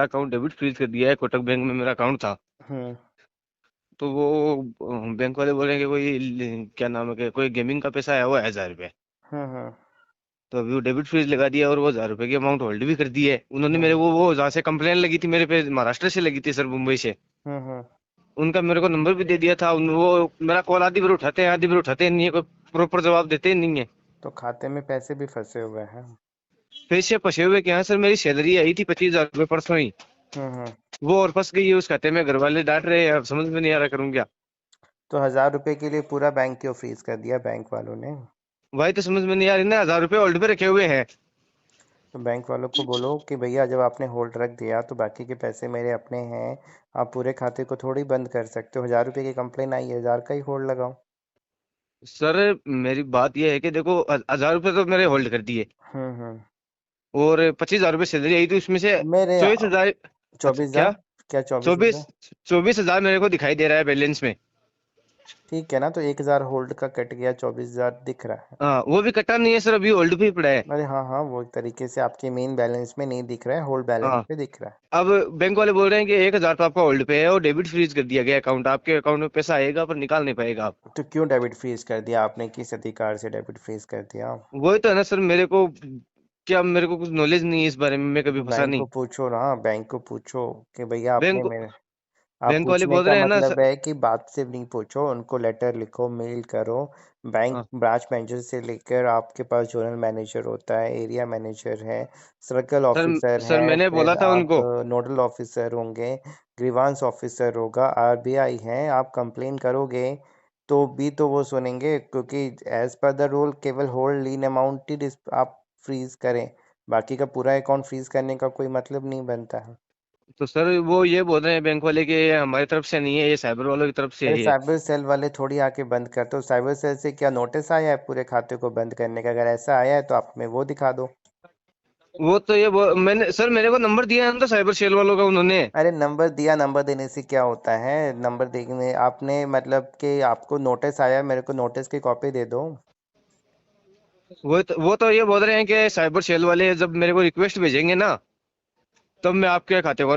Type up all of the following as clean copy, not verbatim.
Account debit freeze कर दिया है, कोटक बैंक में मेरा अकाउंट था। हम्म। तो वो बैंक वाले बोल रहे हैं कि क्या नाम है कि कोई गेमिंग का पैसा आया हुआ है 1000 रुपये। हम्म। तो अभी वो डेबिट फ्रीज लगा दिया और वो 1000 रुपये की अमाउंट होल्ड भी कर दी है उन्होंने मेरे हम्म। वो जहाँ से कंप्लेन लगी थी मेरे पे, महाराष्ट्र से लगी थी सर, मुंबई से। हम्म। उनका मेरे को नंबर भी दे दिया था वो मेरा कॉल आधी बार उठाते हैं, आधी बार उठाते नहीं है, कोई प्रॉपर जवाब देते नहीं है। तो खाते में पैसे भी फंसे हुए हैं। पैसे फंसे हुए क्या है सर, मेरी सैलरी आई थी 25,000 रुपये परसों ही। हम्म। वो और फंस गई है उस खाते में, घर वाले डांट रहे हैं, अब समझ में नहीं आ रहा करूँ क्या। तो 1000 रुपए के लिए पूरा बैंक क्यों फ्रीज कर दिया बैंक वालों ने? वही तो समझ में नहीं आ रही ना, 1000 रुपये होल्ड पे रखे हुए हैं। तो बैंक वालों को बोलो कि भैया जब आपने होल्ड रख दिया तो बाकी के पैसे मेरे अपने हैं। आप पूरे खाते को थोड़ी बंद कर सकते हो। 1000 रुपए की कंप्लेन आई है, 1000 का ही होल्ड लगाओ। सर मेरी बात यह है कि देखो 1000 रुपये तो मेरे होल्ड कर दिए, हम्म। और 25,000 रुपये सैलरी आई थी उसमें से मेरे 24,000। अच्छा 24,000। क्या? क्या 24,000? 24,000 मेरे को दिखाई दे रहा है बैलेंस में। ठीक है ना, तो 1,000 होल्ड का कट गया, 24,000 दिख रहा है। हाँ वो भी कटा नहीं है सर, अभी होल्ड पे ही पड़ा है। अरे हाँ हाँ, वो एक तरीके से आपके मेन बैलेंस में नहीं दिख रहा है, होल्ड बैलेंस हाँ। पे दिख रहा है। अब बैंक वाले बोल रहे हैं कि 1,000 तो आपका होल्ड पे है और डेबिट फ्रीज कर दिया गया अकाउंट, आपके अकाउंट में पैसा आएगा पर निकाल नहीं पाएगा आप। तो क्यों डेबिट फ्रीज कर दिया आपने? किस अधिकार से डेबिट फ्रीज कर दिया? वही तो है ना सर, मेरे को क्या, मेरे को कुछ नॉलेज नहीं है इस बारे में, मैं कभी तो फंसा बैंक को नहीं। पूछो ना, बैंक को पूछो कि भैया आपने बैंक मेरे। आप बैंक वाले पूछने बोल का रहे हैं ना मतलब सर। है कि बात से नहीं पूछो, उनको लेटर लिखो, मेल करो। बैंक हाँ, ब्रांच मैनेजर से लेकर आपके पास जोनल मैनेजर होता है, एरिया मैनेजर है, सर्कल सर ऑफिसर सर है, मैंने बोला फिर था आप उनको। नोडल ऑफिसर होंगे, ग्रीवांस ऑफिसर होगा, आरबीआई है। आप कंप्लेन करोगे तो भी तो वो सुनेंगे, क्योंकि एज पर द रूल केवल होल्ड लीन अमाउंट ही आप फ्रीज करें। बाकी का पूरा अकाउंट फ्रीज करने का कोई मतलब नहीं बनता है। तो सर वो ये बोल रहे हैं बैंक वाले कि ये हमारी तरफ से नहीं है, ये साइबर वालों की तरफ से अरे है ये। साइबर सेल वाले थोड़ी आके बंद करते हो। साइबर सेल से क्या नोटिस आया है पूरे खाते को बंद करने का? अगर ऐसा आया है तो आप में वो दिखा दो। वो तो मैंने सर, मेरे को नंबर दिया है ना तो साइबर सेल वालों का उन्होंने। अरे नंबर दिया, नंबर देने से क्या होता है? नंबर देने आपने मतलब कि आपको नोटिस आया, मेरे को नोटिस की कॉपी दे दो। वो तो ये बोल रहे हैं कि साइबर सेल वाले जब मेरे को रिक्वेस्ट भेजेंगे ना, तब मैं आपके खाते को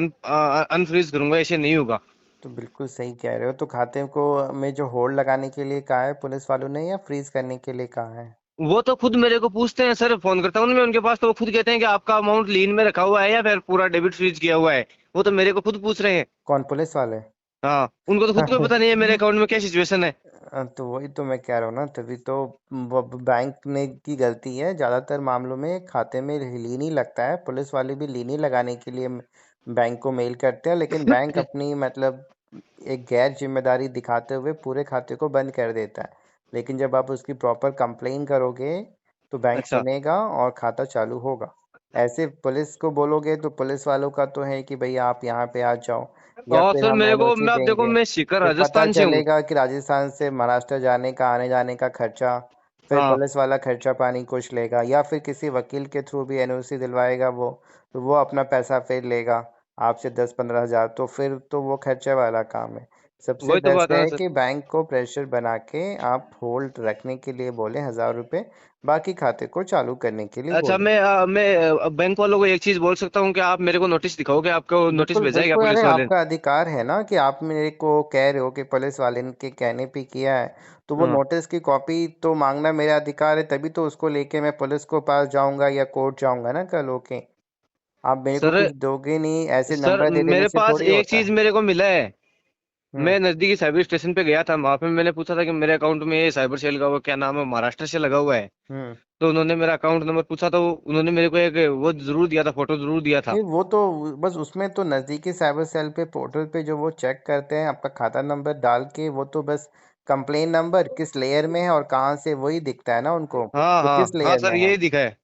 अनफ्रीज करूंगा, ऐसे नहीं होगा। तो बिल्कुल सही कह रहे हो। तो खाते को में जो होल्ड लगाने के लिए कहा है पुलिस वालों ने, या फ्रीज करने के लिए कहा है? वो तो खुद मेरे को पूछते हैं सर, फोन करता हूँ ना मैं उनके पास, तो वो खुद कहते हैं कि आपका अमाउंट लीन में रखा हुआ है या फिर पूरा डेबिट फ्रीज किया हुआ है। वो तो मेरे को खुद पूछ रहे हैं। कौन, पुलिस वाले? हाँ, उनको तो खुद को पता नहीं है मेरे अकाउंट में क्या सिचुएशन है। तो वही तो मैं कह रहा हूँ ना, तभी तो बैंक ने की गलती है। ज्यादातर मामलों में खाते में लीन ही लगता है, पुलिस वाले भी लीन ही लगाने के लिए बैंक को मेल करते हैं, लेकिन बैंक अपनी मतलब एक गैर जिम्मेदारी दिखाते हुए पूरे खाते को बंद कर देता है। लेकिन जब आप उसकी प्रॉपर कंप्लेन करोगे तो बैंक अच्छा। सुनेगा और खाता चालू होगा। ऐसे पुलिस को बोलोगे तो पुलिस वालों का तो है कि भैया आप यहाँ पे आ जाओ, या और फिर सर हम मेरे को, एनओसी मैं अब देखो, देंगे। मैं सीकर फिर पता राजस्थान से हूँ। चलेगा कि राजस्थान से महाराष्ट्र जाने का, आने जाने का खर्चा, फिर हाँ। पुलिस वाला खर्चा पानी कुछ लेगा, या फिर किसी वकील के थ्रू भी एनओसी दिलवाएगा वो, तो वो अपना पैसा फिर लेगा आपसे 10-15 हज़ार। तो फिर तो वो खर्चे वाला काम है। सबसे वही तो बात बेस्ट है ना है सर। कि बैंक को प्रेशर बना के आप होल्ड रखने के लिए बोले 1000 रुपये, बाकी खाते को चालू करने के लिए अच्छा, बोले। मैं बैंक वालों को एक चीज बोल सकता हूँ कि आप मेरे को नोटिस दिखाओगे, आपको नोटिस बिल्कुल भेजा है क्या बिल्कुल, अरे पुलिस वाले ने? आपका अधिकार है ना कि आप मेरे को कह रहे हो कि पुलिस वाले ने के कहने पे किया है, तो वो हाँ नोटिस की कॉपी तो मांगना मेरा अधिकार है। तभी तो उसको लेके मैं पुलिस को पास जाऊंगा या कोर्ट जाऊंगा ना कल होके। आप मेरे को सर। कुछ दोगे नहीं, ऐसे सर नंबर दे देने मेरे से पास थोड़ी एक होता चीज है। मेरे को मिला है। हम्म। मैं नजदीकी साइबर स्टेशन पे गया था, वहां पे मैंने पूछा था कि मेरे अकाउंट में ये साइबर सेल का वो क्या नाम है, महाराष्ट्र से लगा हुआ है। हम्म। तो उन्होंने मेरा अकाउंट नंबर पूछा, तो उन्होंने मेरे को एक वो जरूर दिया था, फोटो जरूर दिया था। नहीं, वो तो बस उसमें तो नज़दीकी साइबर सेल पे पोर्टल पे जो वो चेक करते हैं आपका खाता नंबर डाल के, वो तो बस कंप्लेन नंबर किस लेयर में है और कहाँ से, वही दिखता है ना उनको, हाँ वो हाँ किस हाँ लेयर में सर, है। यही दिखा है।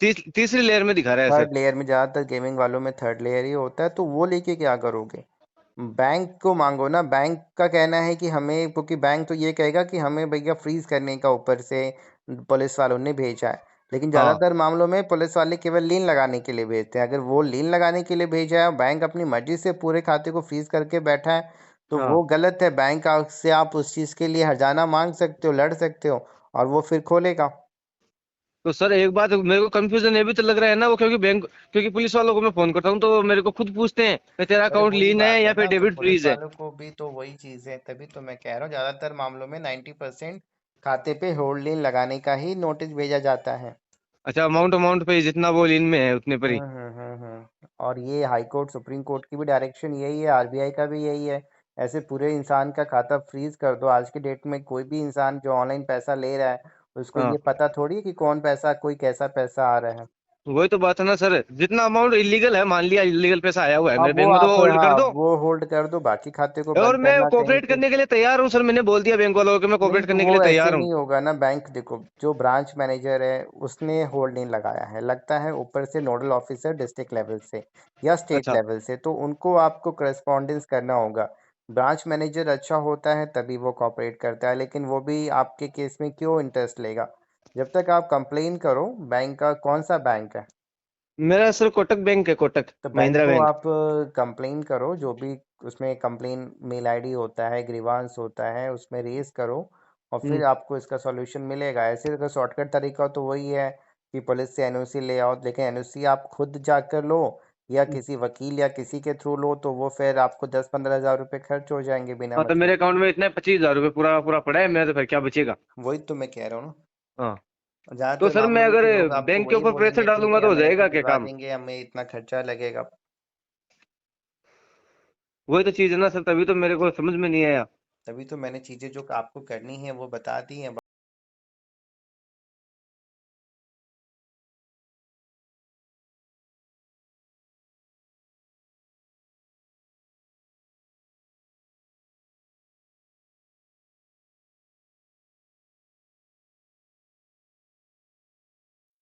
तीसरी लेयर में दिखा रहा है सर। थर्ड लेयर में, ज़्यादातर गेमिंग वालों में थर्ड लेयर ही होता है। तो वो लेके क्या करोगे? बैंक को मांगो ना। बैंक का कहना है कि हमें, क्योंकि बैंक तो ये कहेगा कि हमें भैया फ्रीज करने का ऊपर से पुलिस वालों ने भेजा है। लेकिन हाँ ज़्यादातर मामलों में पुलिस वाले केवल लीन लगाने के लिए भेजते हैं। अगर वो लीन लगाने के लिए भेजा है और बैंक अपनी मर्जी से पूरे खाते को फ्रीज करके बैठा है, तो हाँ। वो गलत है। बैंक से आप उस चीज़ के लिए हर्जाना मांग सकते हो, लड़ सकते हो, और वो फिर खोलेगा। तो सर एक बात मेरे को कंफ्यूजन ये भी तो लग रहा है ना, वो क्योंकि बैंक, क्योंकि पुलिस वालों को मैं फोन करता हूँ तो मेरे को खुद पूछते हैं कि तेरा अरे अकाउंट वही लीन है बात है या फिर ना, तो डेबिट पुलिस फ्रीज है। वालों को भी तो वही चीज है, तभी तो मैं कह रहा हूँ ज्यादातर मामलों में 90% खाते पे होल्ड लाइन लगाने का ही नोटिस भेजा जाता है। अच्छा, अमाउंट अमाउंट पे जितना वो लीन में है उतने पर ही। और ये हाई कोर्ट सुप्रीम कोर्ट की भी डायरेक्शन यही है, आरबीआई का भी यही है। ऐसे पूरे इंसान का खाता फ्रीज कर दो। आज की डेट में कोई भी इंसान जो ऑनलाइन पैसा ले रहा है, उसको हाँ, ये पता थोड़ी है कि कौन पैसा, कोई कैसा पैसा आ रहा है। वही तो बात है ना सर, जितना अमाउंट इलीगल है, मान लिया इलीगल पैसा आया हुआ है हाँ मेरे वो बैंक में तो आप, वो होल्ड कर हाँ दो। वो होल्ड कर दो, बाकी खाते को और बंद मैं करना कहीं कोऑपरेट पे। करने के लिए तैयार हूँ सर, मैंने बोल दिया बैंक वालों को कि मैं नहीं कोऑपरेट तो करने के वो लिए ऐसे तैयार हूँ। नहीं होगा ना। बैंक देखो, जो ब्रांच मैनेजर है उसने होल्ड नहीं लगाया है, लगता है ऊपर से नोडल ऑफिसर डिस्ट्रिक्ट लेवल से या स्टेट अच्छा, लेवल से, तो उनको आपको करस्पॉन्डेंस करना होगा। ब्रांच मैनेजर अच्छा होता है तभी वो कॉपरेट करता है, लेकिन वो भी आपके केस में क्यों इंटरेस्ट लेगा? जब तक आप कंप्लेन करो। बैंक का कौन सा बैंक है? मेरा सर कोटक बैंक है, कोटक तो बैंक महिंद्रा को बैंक। आप कंप्लेन करो, जो भी उसमें कंप्लेन मेल आईडी होता है, ग्रीवांस होता है, उसमें रेज करो और हम्म। फिर आपको इसका सॉल्यूशन मिलेगा। ऐसे अगर शॉर्टकट तरीका तो वही है कि पुलिस से एनओसी ले आओ, लेकिन एनओसी आप खुद जाकर लो या किसी वकील या किसी के थ्रू लो, तो वो फिर आपको 10-15 हज़ार रुपये खर्च हो जाएंगे बिना हाँ, तो मतलब मेरे के। अकाउंट में इतने 25,000 रुपये पूरा पूरा पड़ा है मेरा, तो फिर क्या बचेगा। वही तो मैं कह रहा हूँ ना। हाँ। और तो ज्यादातर सर मामलों मैं में अगर तो लोग आपको बैंक के वही ऊपर प्रेशर बोलेंगे, ठीक डालूंगा है तो हो हम ऐसे जाएगा क्या भिजवा काम। देंगे, हमें इतना खर्चा लगेगा। वही तो चीज है ना सर, तभी तो मेरे को समझ में नहीं आया। तभी तो मैंने चीजें जो आपको करनी है वो बता दी हैं।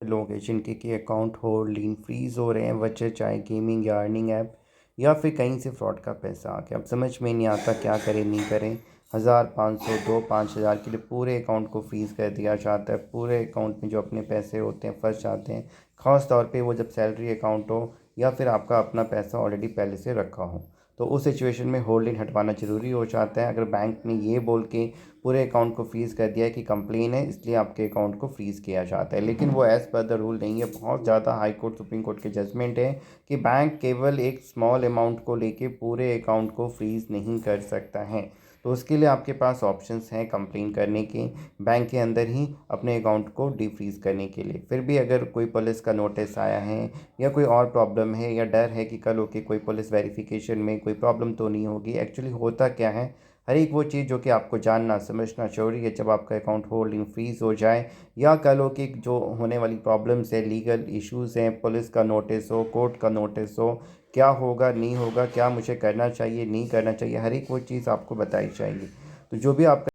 लोग हैं जिनके कि अकाउंट होल्ड लीन फ्रीज हो रहे हैं, वजह चाहे गेमिंग या अर्निंग ऐप या फिर कहीं से फ्रॉड का पैसा आ गया। अब समझ में नहीं आता क्या करें नहीं करें। 1,000, 500, 2, 5 हज़ार के लिए पूरे अकाउंट को फ्रीज कर दिया जाता है। पूरे अकाउंट में जो अपने पैसे होते हैं फंस जाते हैं। ख़ास तौर पे वो जब सैलरी अकाउंट हो या फिर आपका अपना पैसा ऑलरेडी पहले से रखा हो, तो उस सिचुएशन में होल्डिंग हटवाना ज़रूरी हो जाता है। अगर बैंक ने ये बोल के पूरे अकाउंट को फ्रीज़ कर दिया है कि कंप्लेन है इसलिए आपके अकाउंट को फ्रीज़ किया जाता है, लेकिन वो एज़ पर द रूल नहीं है। बहुत ज़्यादा हाई कोर्ट सुप्रीम कोर्ट के जजमेंट है कि बैंक केवल एक स्मॉल अमाउंट को लेके पूरे अकाउंट को फ्रीज़ नहीं कर सकता है। तो उसके लिए आपके पास ऑप्शंस हैं कंप्लेन करने के, बैंक के अंदर ही अपने अकाउंट को डिफ्रीज़ करने के लिए। फिर भी अगर कोई पुलिस का नोटिस आया है या कोई और प्रॉब्लम है या डर है कि कल होके कोई पुलिस वेरिफिकेशन में कोई प्रॉब्लम तो नहीं होगी, एक्चुअली होता क्या है, हर एक वो चीज़ जो कि आपको जानना समझना ज़रूरी है जब आपका अकाउंट होल्डिंग फ्रीज़ हो जाए या कल हो कि जो होने वाली प्रॉब्लम्स है, लीगल इश्यूज़ हैं, पुलिस का नोटिस हो, कोर्ट का नोटिस हो, क्या होगा नहीं होगा, क्या मुझे करना चाहिए नहीं करना चाहिए, हर एक वो चीज़ आपको बताई चाहिए। तो जो भी आपका